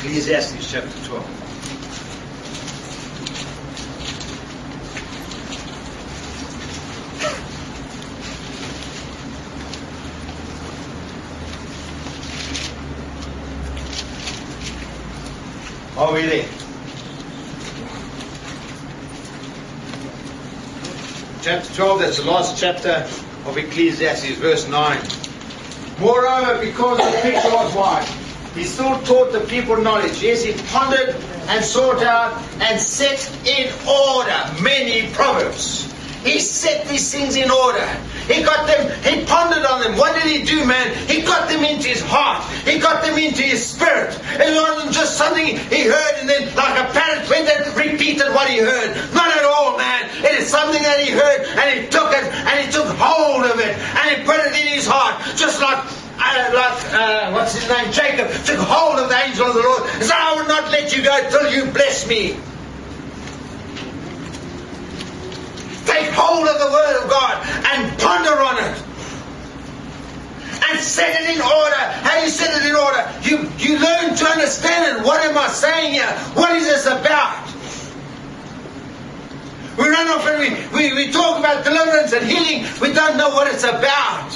Ecclesiastes chapter 12. Are we there? Chapter 12, that's the last chapter of Ecclesiastes, verse 9. Moreover, because the preacher was wise, he still taught the people knowledge. Yes, he pondered and sought out and set in order many proverbs. He set these things in order. He got them, he pondered on them. What did he do, man? He got them into his heart. He got them into his spirit. It wasn't just something he heard and then like a parrot went and repeated what he heard. Not at all, man. It is something that he heard and he took it and he took hold of it and he put it in his heart. Just like what's his name? Jacob took hold of the angel of the Lord and said, I will not let you go till you bless me. Take hold of the Word of God and ponder on it. And set it in order. How do you set it in order? You learn to understand it. What am I saying here? What is this about? We run off and we talk about deliverance and healing. We don't know what it's about.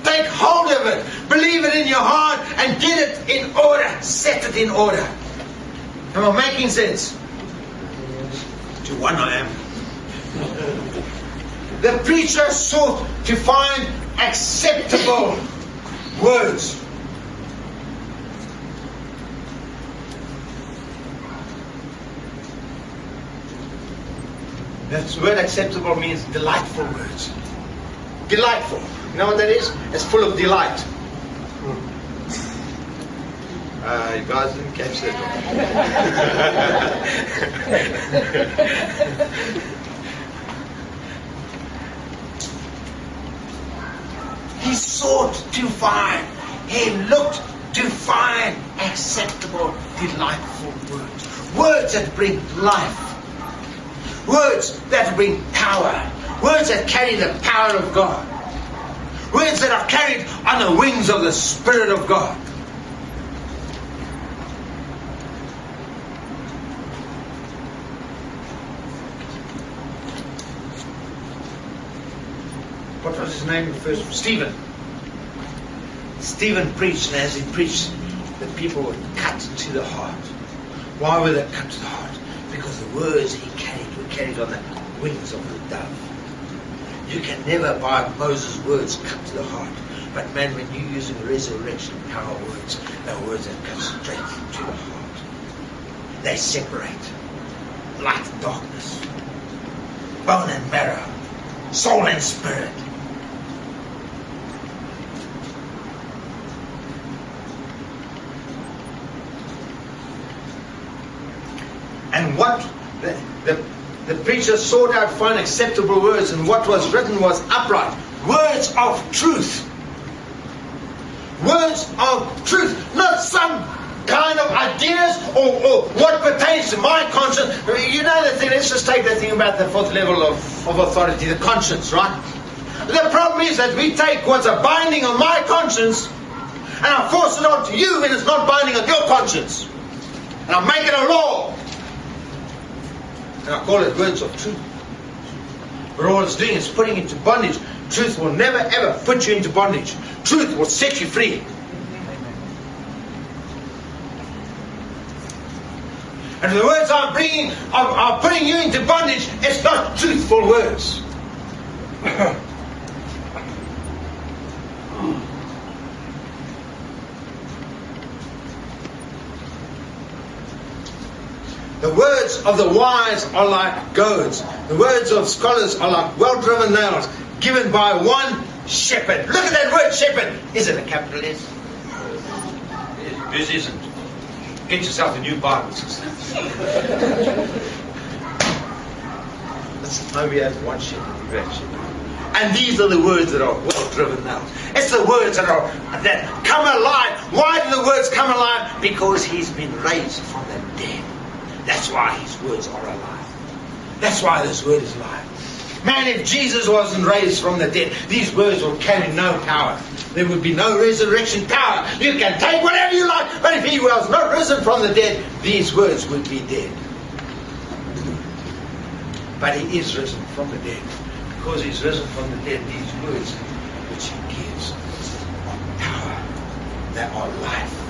Take hold of it. Believe it in your heart and get it in order. Set it in order. Am I making sense? To one I am. The preacher sought to find acceptable words. That word acceptable means delightful words. Delightful. You know what that is? It's full of delight. You guys didn't catch that one. He sought to find, he looked to find acceptable, delightful words. Words that bring life. Words that bring power. Words that carry the power of God. Words that are carried on the wings of the Spirit of God. What was his name? First, Stephen. Stephen preached, and as he preached, the people were cut to the heart. Why were they cut to the heart? Because the words he carried were carried on the wings of the dove. You can never, by Moses' words, cut to the heart. But man, when you're using resurrection power words, they're words that cut straight to the heart. They separate light and darkness, bone and marrow, soul and spirit. And what the preacher sought out to find acceptable words, and what was written was upright. Words of truth. Words of truth. Not some kind of ideas or what pertains to my conscience. You know that thing, let's just take that thing about the fourth level of authority, the conscience, right? The problem is that we take what's a binding on my conscience and I force it onto you when it's not binding on your conscience. And I make it a law. And I call it words of truth. But all it's doing is putting into bondage. Truth will never ever put you into bondage. Truth will set you free. And the words I'm bringing are putting you into bondage. It's not truthful words. The words of the wise are like goads. The words of scholars are like well-driven nails given by one shepherd. Look at that word shepherd. Is it a capital S? It isn't. Get yourself a new Bible. No, we have one shepherd. And these are the words that are well-driven nails. It's the words that come alive. Why do the words come alive? Because he's been raised from the dead. That's why his words are alive. That's why this word is alive. Man, if Jesus wasn't raised from the dead, these words will carry no power. there would be no resurrection power. You can take whatever you like, but if he was not risen from the dead, these words would be dead. But he is risen from the dead. Because he's risen from the dead, these words which he gives are power. They are life.